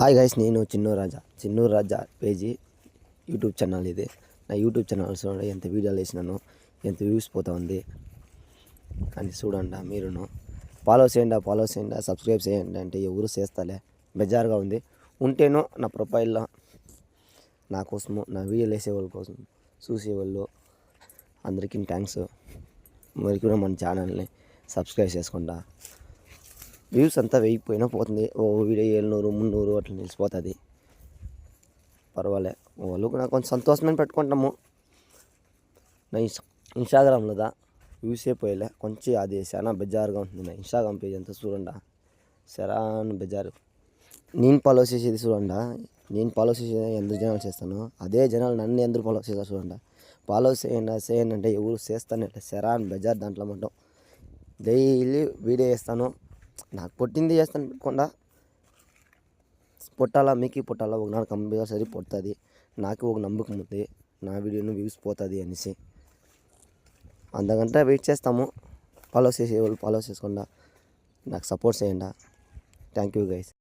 Hi guys, నేను చిన్నూరు రాజా page YouTube channel. ఇది నా యూట్యూబ్ ఛానల్ చూడండి, ఎంత వీడియోలు వేసినాను, ఎంత వ్యూస్ పోతా ఉంది కానీ చూడండి. మీరును ఫాలో చేయండి, సబ్స్క్రైబ్ చేయండి. అంటే ఎవరు చేస్తాలే, బెజారుగా ఉంది ఉంటేనో నా ప్రొఫైల్లో నా కోసము, నా వీడియోలు వేసేవాళ్ళ కోసం, చూసేవాళ్ళు అందరికీ థ్యాంక్స్. మరి కూడా మన ఛానల్ని సబ్స్క్రైబ్ చేసుకుంటా. వ్యూస్ అంతా వేయకపోయినా పోతుంది, ఓ వీడియో 700 300 అట్లా నిలిచిపోతుంది. పర్వాలే, వాళ్ళు నాకు కొంచెం సంతోషమైన పెట్టుకుంటాము. నా ఇన్స్టాగ్రామ్లో వ్యూస్ అయిపోయలే కొంచెం, అది చాలా బెజారుగా ఉంటుంది. నా ఇన్స్టాగ్రామ్ పేజ్ అంతా చూడండి, సరాన్ బెజారు. నేను ఫాలో చేసేది చూడండి, నేను ఫాలో చేసేది ఎందుకు జనాలు చేస్తాను, అదే జనాలు నన్ను ఎందుకు ఫాలో చేస్తారు చూడండి. ఫాలో చేయండి అంటే ఎవరు చేస్తాను ఇట్లా సరాన్ బెజార్. దాంట్లో మొత్తం డైలీ వీడియో వేస్తాను, నాకు పొట్టింది చేస్తాను పెట్టుకుండా. పొట్టాలా, మీకు పొట్టాలా, ఒకనాడు కంపల్సరీ పొడుతుంది. నాకు ఒక నమ్మకం ఉంది, నా వీడియోను వ్యూస్ పోతుంది అనేసి. అంతకంటే వెయిట్ చేస్తాము. ఫాలో చేసేవాళ్ళు ఫాలో చేసుకుండా నాకు సపోర్ట్ చేయండి. Thank you guys.